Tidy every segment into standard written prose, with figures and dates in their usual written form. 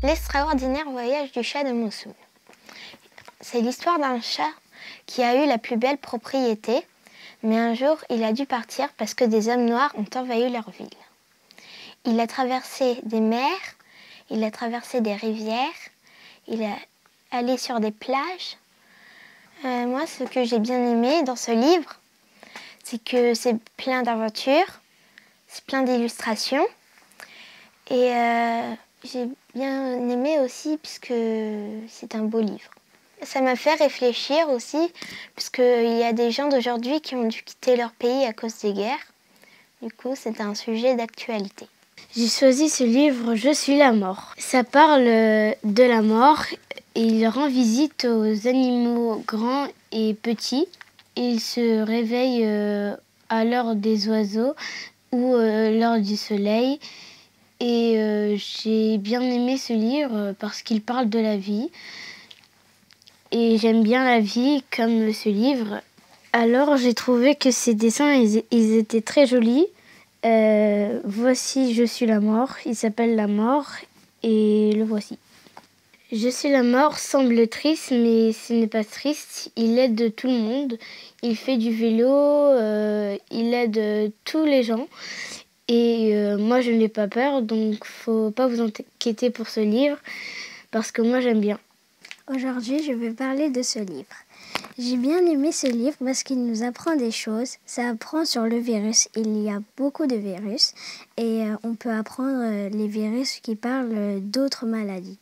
L'extraordinaire voyage du chat de Mossoul. C'est l'histoire d'un chat qui a eu la plus belle propriété, mais un jour il a dû partir parce que des hommes noirs ont envahi leur ville. Il a traversé des mers, il a traversé des rivières, il est allé sur des plages. Moi, ce que j'ai bien aimé dans ce livre, c'est que c'est plein d'aventures, c'est plein d'illustrations. Et j'ai bien aimé aussi puisque c'est un beau livre. Ça m'a fait réfléchir aussi, puisqu'il y a des gens d'aujourd'hui qui ont dû quitter leur pays à cause des guerres. Du coup, c'est un sujet d'actualité. J'ai choisi ce livre « Je suis la mort ». Ça parle de la mort et il rend visite aux animaux grands et petits. Il se réveille à l'heure des oiseaux ou l'heure du soleil. Et j'ai bien aimé ce livre parce qu'il parle de la vie. Et j'aime bien la vie comme ce livre. Alors j'ai trouvé que ces dessins, ils étaient très jolis. Voici Je suis la mort, il s'appelle La mort et le voici. Je suis la mort semble triste, mais ce n'est pas triste. Il aide tout le monde, il fait du vélo, il aide tous les gens. Et moi je n'ai pas peur, donc faut pas vous inquiéter pour ce livre, parce que moi j'aime bien. Aujourd'hui je vais parler de ce livre. J'ai bien aimé ce livre parce qu'il nous apprend des choses. Ça apprend sur le virus. Il y a beaucoup de virus et on peut apprendre les virus qui parlent d'autres maladies.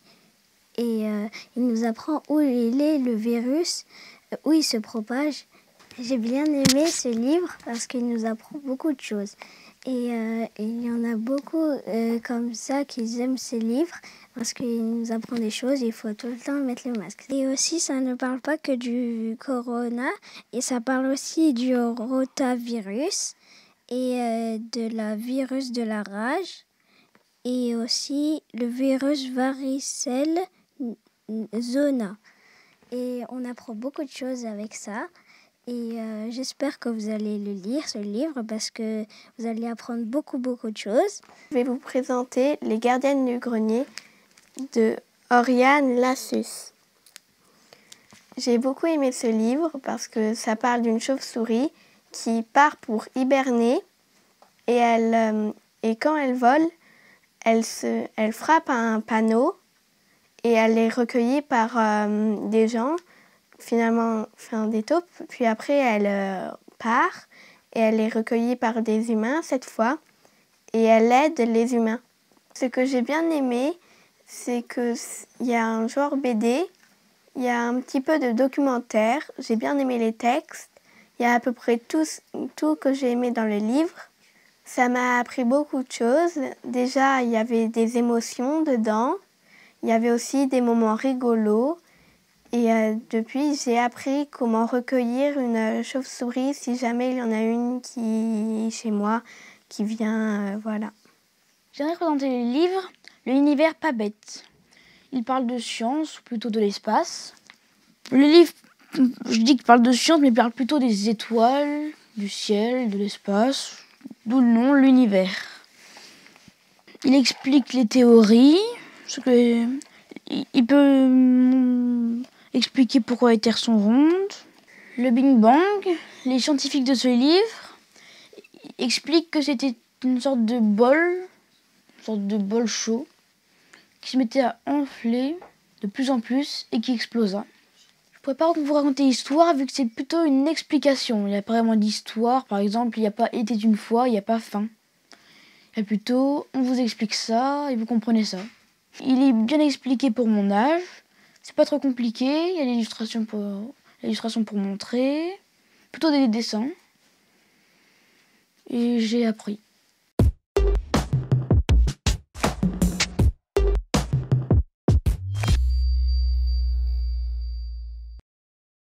Et il nous apprend où il est le virus, où il se propage. J'ai bien aimé ce livre parce qu'il nous apprend beaucoup de choses. Et il y en a beaucoup comme ça qui aiment ces livres parce qu'il nous apprend des choses et il faut tout le temps mettre le masque. Et aussi, ça ne parle pas que du corona, et ça parle aussi du rotavirus et de la virus de la rage et aussi le virus varicelle zona. Et on apprend beaucoup de choses avec ça. Et j'espère que vous allez le lire, ce livre, parce que vous allez apprendre beaucoup de choses. Je vais vous présenter Les gardiennes du grenier de Oriane Lassus. J'ai beaucoup aimé ce livre parce que ça parle d'une chauve-souris qui part pour hiberner et quand elle vole, elle frappe un panneau et elle est recueillie par des gens. Finalement, des taupes, puis après elle part et elle est recueillie par des humains cette fois et elle aide les humains. Ce que j'ai bien aimé, c'est qu'il y a un genre BD, il y a un petit peu de documentaire, j'ai bien aimé les textes, il y a à peu près tout que j'ai aimé dans le livre. Ça m'a appris beaucoup de choses. Déjà, il y avait des émotions dedans, il y avait aussi des moments rigolos. Et depuis, j'ai appris comment recueillir une chauve-souris si jamais il y en a une qui est chez moi, qui vient, voilà. J'aimerais présenter le livre « L'univers pas bête ». Il parle de science, ou plutôt de l'espace. Le livre, je dis qu'il parle de science, mais il parle plutôt des étoiles, du ciel, de l'espace, d'où le nom, l'univers. Il explique les théories, il peut expliquer pourquoi les terres sont rondes. Le Big Bang, les scientifiques de ce livre expliquent que c'était une sorte de bol chaud qui se mettait à enfler de plus en plus et qui explosa. Je ne pourrais pas vous raconter l'histoire vu que c'est plutôt une explication. Il n'y a pas vraiment d'histoire, par exemple, il n'y a pas été une fois, il n'y a pas fin. Il y a plutôt, on vous explique ça et vous comprenez ça. Il est bien expliqué pour mon âge. C'est pas trop compliqué, il y a l'illustration pour montrer, plutôt des dessins. Et j'ai appris.